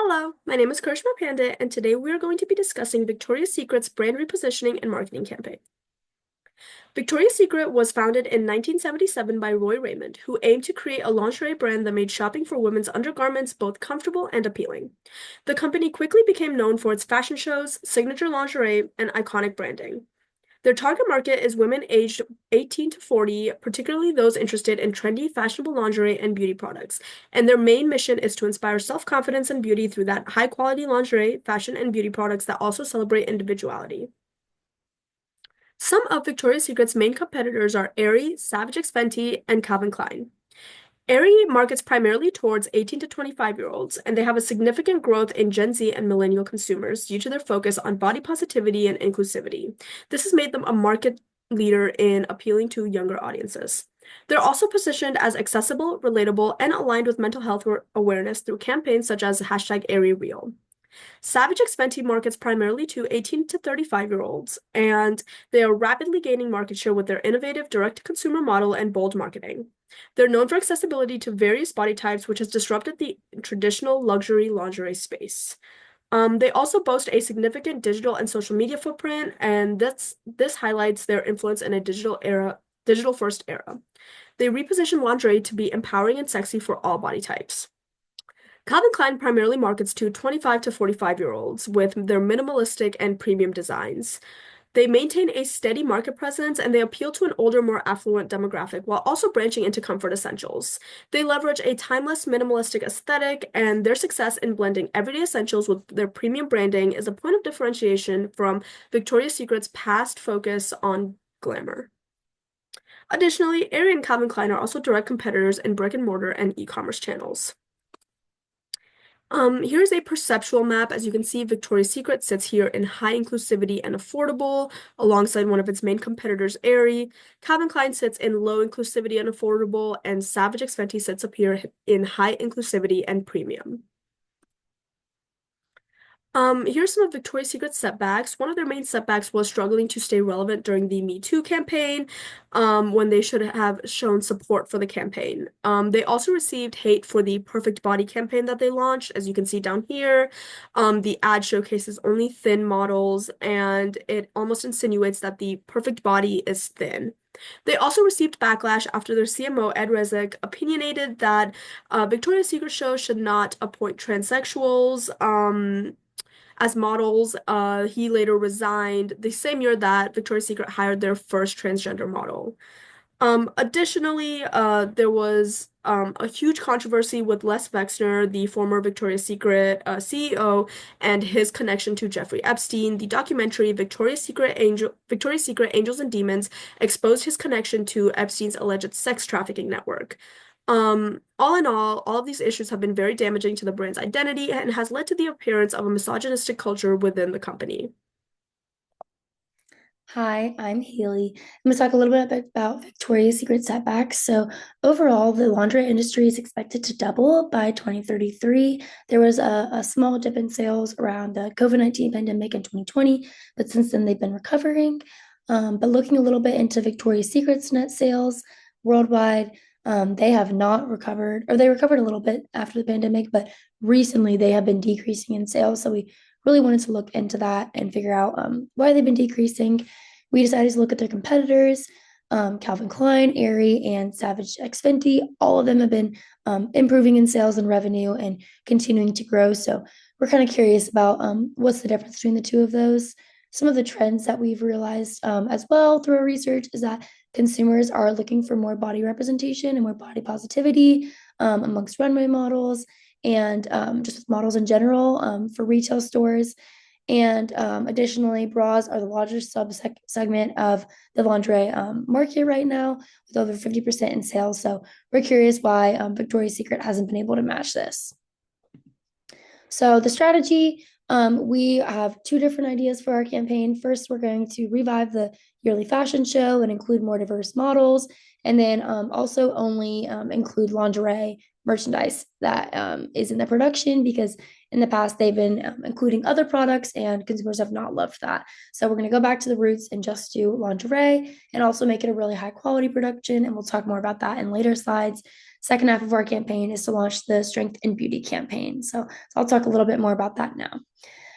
Hello, my name is Karishma Pandit, and today we are going to be discussing Victoria's Secret's brand repositioning and marketing campaign. Victoria's Secret was founded in 1977 by Roy Raymond, who aimed to create a lingerie brand that made shopping for women's undergarments both comfortable and appealing. The company quickly became known for its fashion shows, signature lingerie, and iconic branding. Their target market is women aged 18 to 40, particularly those interested in trendy, fashionable lingerie and beauty products. And their main mission is to inspire self-confidence and beauty through that high-quality lingerie, fashion, and beauty products that also celebrate individuality. Some of Victoria's Secret's main competitors are Aerie, Savage X Fenty, and Calvin Klein. Aerie markets primarily towards 18 to 25-year-olds, and they have a significant growth in Gen Z and millennial consumers due to their focus on body positivity and inclusivity. This has made them a market leader in appealing to younger audiences. They're also positioned as accessible, relatable, and aligned with mental health awareness through campaigns such as #AerieReal. Savage X Fenty markets primarily to 18 to 35-year-olds, and they are rapidly gaining market share with their innovative direct-to-consumer model and bold marketing. They're known for accessibility to various body types, which has disrupted the traditional luxury lingerie space. They also boast a significant digital and social media footprint, and this highlights their influence in a digital-first era. They reposition lingerie to be empowering and sexy for all body types. Calvin Klein primarily markets to 25 to 45-year-olds with their minimalistic and premium designs. They maintain a steady market presence and they appeal to an older, more affluent demographic while also branching into comfort essentials. They leverage a timeless, minimalistic aesthetic, and their success in blending everyday essentials with their premium branding is a point of differentiation from Victoria's Secret's past focus on glamour. Additionally, Aerie and Calvin Klein are also direct competitors in brick-and-mortar and e-commerce channels. Here's a perceptual map. As you can see, Victoria's Secret sits here in high inclusivity and affordable, alongside one of its main competitors, Aerie. Calvin Klein sits in low inclusivity and affordable, and Savage X Fenty sits up here in high inclusivity and premium. Here's some of Victoria's Secret's setbacks. One of their main setbacks was struggling to stay relevant during the Me Too campaign, when they should have shown support for the campaign. They also received hate for the Perfect Body campaign that they launched, as you can see down here. The ad showcases only thin models, and it almost insinuates that the perfect body is thin. They also received backlash after their CMO, Ed Rezek, opinionated that Victoria's Secret show should not appoint transsexuals as models. He later resigned the same year that Victoria's Secret hired their first transgender model. Additionally, there was a huge controversy with Les Wexner, the former Victoria's Secret CEO, and his connection to Jeffrey Epstein. The documentary Victoria's Secret Angels and Demons exposed his connection to Epstein's alleged sex trafficking network. All in all of these issues have been very damaging to the brand's identity and has led to the appearance of a misogynistic culture within the company. Hi, I'm Hailey. I'm going to talk a little bit about Victoria's Secret setbacks. So, overall, the lingerie industry is expected to double by 2033. There was a small dip in sales around the COVID-19 pandemic in 2020, but since then they've been recovering. But looking a little bit into Victoria's Secret's net sales worldwide, they have not recovered, or they recovered a little bit after the pandemic, but recently they have been decreasing in sales. So we really wanted to look into that and figure out why they've been decreasing. We decided to look at their competitors, Calvin Klein, Aerie, and Savage X Fenty. All of them have been improving in sales and revenue and continuing to grow. So we're kind of curious about what's the difference between the two of those. Some of the trends that we've realized as well through our research is that consumers are looking for more body representation and more body positivity amongst runway models and just with models in general for retail stores. And additionally, bras are the largest segment of the lingerie market right now, with over 50% in sales. So we're curious why Victoria's Secret hasn't been able to match this. So the strategy, we have two different ideas for our campaign. First, we're going to revive the yearly fashion show and include more diverse models, and then also only include lingerie merchandise that is in the production, because in the past they've been including other products and consumers have not loved that. So we're going to go back to the roots and just do lingerie and also make it a really high quality production, and we'll talk more about that in later slides. second half of our campaign is to launch the Strength and Beauty campaign. So I'll talk a little bit more about that now.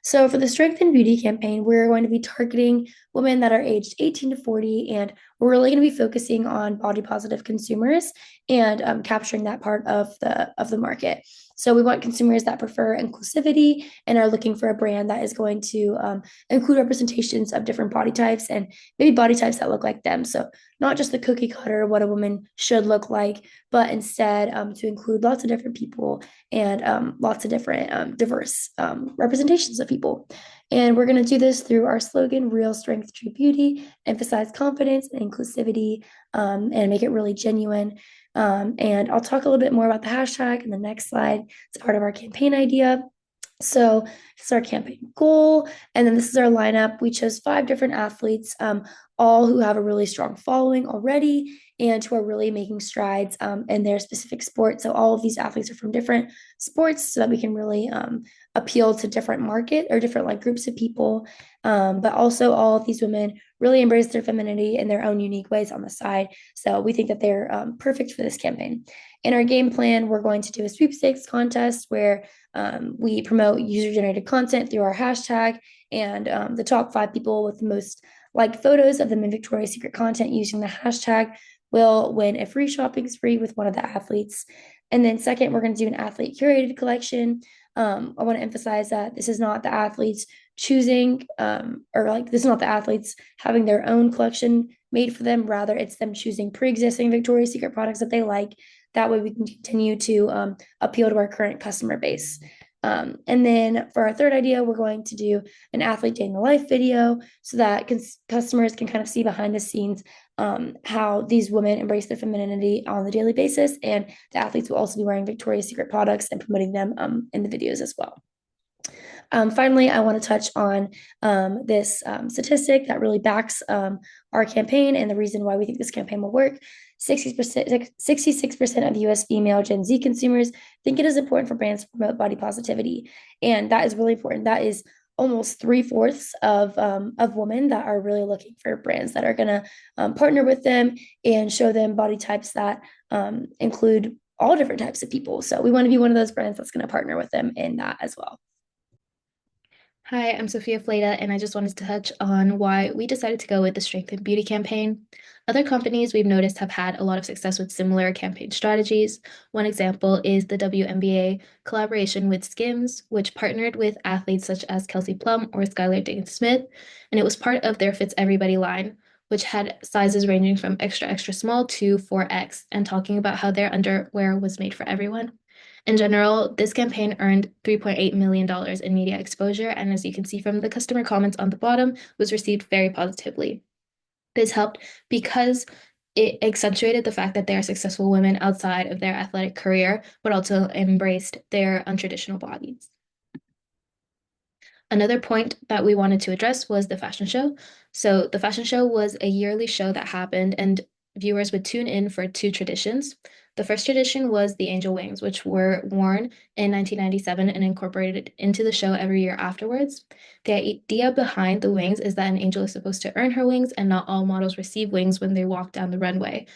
So for the Strength and Beauty campaign, we're going to be targeting women that are aged 18 to 40, and we're really going to be focusing on body positive consumers and capturing that part of the market. So we want consumers that prefer inclusivity and are looking for a brand that is going to include representations of different body types and maybe body types that look like them. So not just the cookie cutter, what a woman should look like, but instead to include lots of different people and lots of different diverse representations of people. And we're going to do this through our slogan, Real Strength, True Beauty, emphasize confidence and inclusivity, and make it really genuine. And I'll talk a little bit more about the hashtag in the next slide. It's part of our campaign idea. So this is our campaign goal. And then this is our lineup. We chose 5 different athletes, all who have a really strong following already and who are really making strides in their specific sport. So all of these athletes are from different sports so that we can really appeal to different market or different like groups of people. But also all of these women really embrace their femininity in their own unique ways on the side. So we think that they're perfect for this campaign. In our game plan, we're going to do a sweepstakes contest where we promote user-generated content through our hashtag, and the top 5 people with the most liked photos of them in Victoria's Secret content using the hashtag will win a free shopping spree with one of the athletes. And then second, we're going to do an athlete curated collection. I want to emphasize that this is not the athletes choosing or like this is not the athletes having their own collection made for them. Rather, it's them choosing pre-existing Victoria's Secret products that they like. That way we can continue to appeal to our current customer base. And then for our third idea, we're going to do an athlete day in the life video so that customers can kind of see behind the scenes how these women embrace their femininity on the daily basis. And the athletes will also be wearing Victoria's Secret products and promoting them in the videos as well. Finally, I want to touch on this statistic that really backs our campaign and the reason why we think this campaign will work. 66% of US female Gen Z consumers think it is important for brands to promote body positivity. And that is really important. That is almost 3/4 of women that are really looking for brands that are going to partner with them and show them body types that include all different types of people. So we want to be one of those brands that's going to partner with them in that as well. Hi, I'm Sophia Fleita, and I just wanted to touch on why we decided to go with the Strength and Beauty campaign. Other companies we've noticed have had a lot of success with similar campaign strategies. One example is the WNBA collaboration with Skims, which partnered with athletes such as Kelsey Plum or Skylar Diggins-Smith, and it was part of their Fits Everybody line, which had sizes ranging from extra, extra small to 4X, and talking about how their underwear was made for everyone. In general, this campaign earned $3.8 million in media exposure, and as you can see from the customer comments on the bottom, was received very positively. This helped because it accentuated the fact that they are successful women outside of their athletic career, but also embraced their untraditional bodies. Another point that we wanted to address was the fashion show. So the fashion show was a yearly show that happened, and viewers would tune in for 2 traditions. The first tradition was the angel wings, which were worn in 1997 and incorporated into the show every year afterwards. The idea behind the wings is that an angel is supposed to earn her wings, and not all models receive wings when they walk down the runway.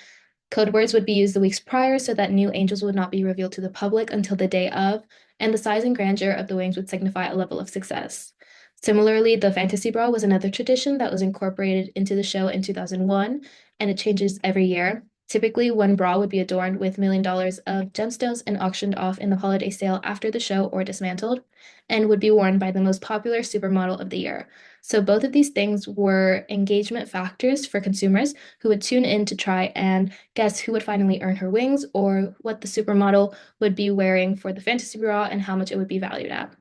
Code words would be used the weeks prior so that new angels would not be revealed to the public until the day of, and the size and grandeur of the wings would signify a level of success. Similarly, the fantasy bra was another tradition that was incorporated into the show in 2001, and it changes every year. Typically, one bra would be adorned with $1 million of gemstones and auctioned off in the holiday sale after the show or dismantled, and would be worn by the most popular supermodel of the year. So both of these things were engagement factors for consumers who would tune in to try and guess who would finally earn her wings or what the supermodel would be wearing for the fantasy bra and how much it would be valued at.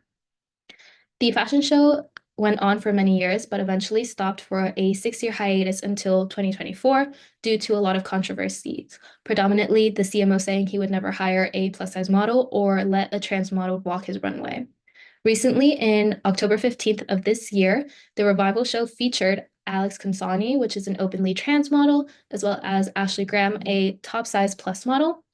The fashion show went on for many years, but eventually stopped for a 6-year hiatus until 2024 due to a lot of controversies, predominantly the CMO saying he would never hire a plus-size model or let a trans model walk his runway. Recently, in October 15th of this year, the revival show featured Alex Consani, which is an openly trans model, as well as Ashley Graham, a top-size plus model,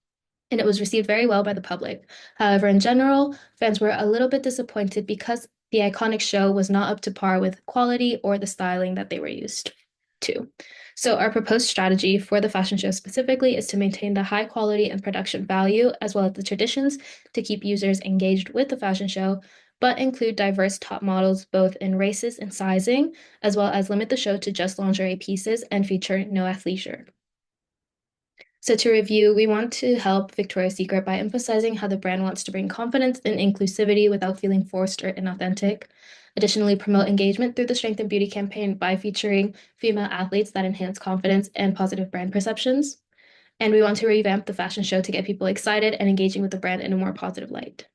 and it was received very well by the public. However, in general, fans were a little bit disappointed because the iconic show was not up to par with quality or the styling that they were used. too. So our proposed strategy for the fashion show specifically is to maintain the high quality and production value, as well as the traditions, to keep users engaged with the fashion show, but include diverse top models both in races and sizing, as well as limit the show to just lingerie pieces and feature no athleisure. So to review, we want to help Victoria's Secret by emphasizing how the brand wants to bring confidence and inclusivity without feeling forced or inauthentic. Additionally, promote engagement through the Strength and Beauty campaign by featuring female athletes that enhance confidence and positive brand perceptions. And we want to revamp the fashion show to get people excited and engaging with the brand in a more positive light.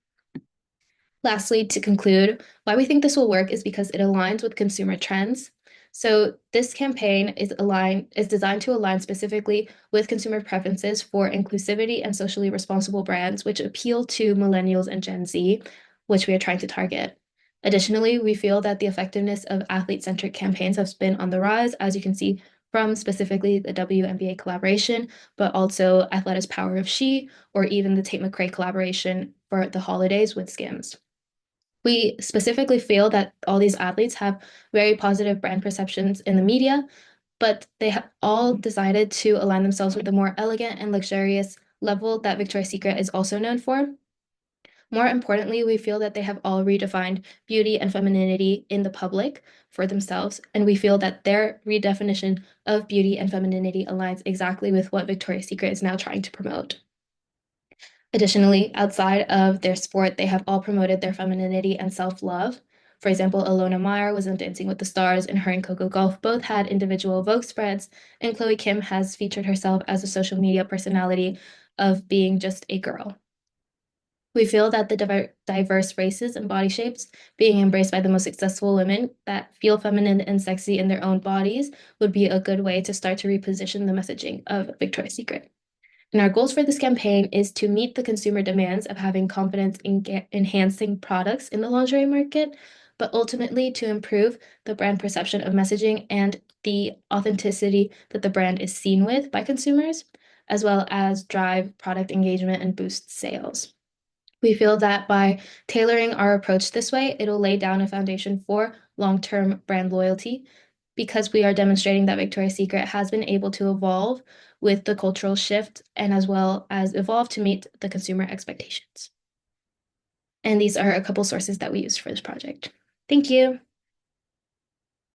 Lastly, to conclude, why we think this will work is because it aligns with consumer trends. So this campaign is designed to align specifically with consumer preferences for inclusivity and socially responsible brands, which appeal to millennials and Gen Z, which we are trying to target. Additionally, we feel that the effectiveness of athlete-centric campaigns has been on the rise, as you can see from specifically the WNBA collaboration, but also Athleta's Power of She, or even the Tate McRae collaboration for the holidays with Skims. We specifically feel that all these athletes have very positive brand perceptions in the media, but they have all decided to align themselves with the more elegant and luxurious level that Victoria's Secret is also known for. More importantly, we feel that they have all redefined beauty and femininity in the public for themselves, and we feel that their redefinition of beauty and femininity aligns exactly with what Victoria's Secret is now trying to promote. Additionally, outside of their sport, they have all promoted their femininity and self-love. For example, Alona Meyer was in Dancing with the Stars, and her and Coco Gauff both had individual Vogue spreads, and Chloe Kim has featured herself as a social media personality of being just a girl. We feel that the diverse races and body shapes being embraced by the most successful women that feel feminine and sexy in their own bodies would be a good way to start to reposition the messaging of Victoria's Secret. And our goals for this campaign is to meet the consumer demands of having confidence in enhancing products in the lingerie market, but ultimately to improve the brand perception of messaging and the authenticity that the brand is seen with by consumers, as well as drive product engagement and boost sales. We feel that by tailoring our approach this way, it'll lay down a foundation for long-term brand loyalty, because we are demonstrating that Victoria's Secret has been able to evolve with the cultural shift and as well as evolve to meet the consumer expectations. And these are a couple sources that we used for this project. Thank you.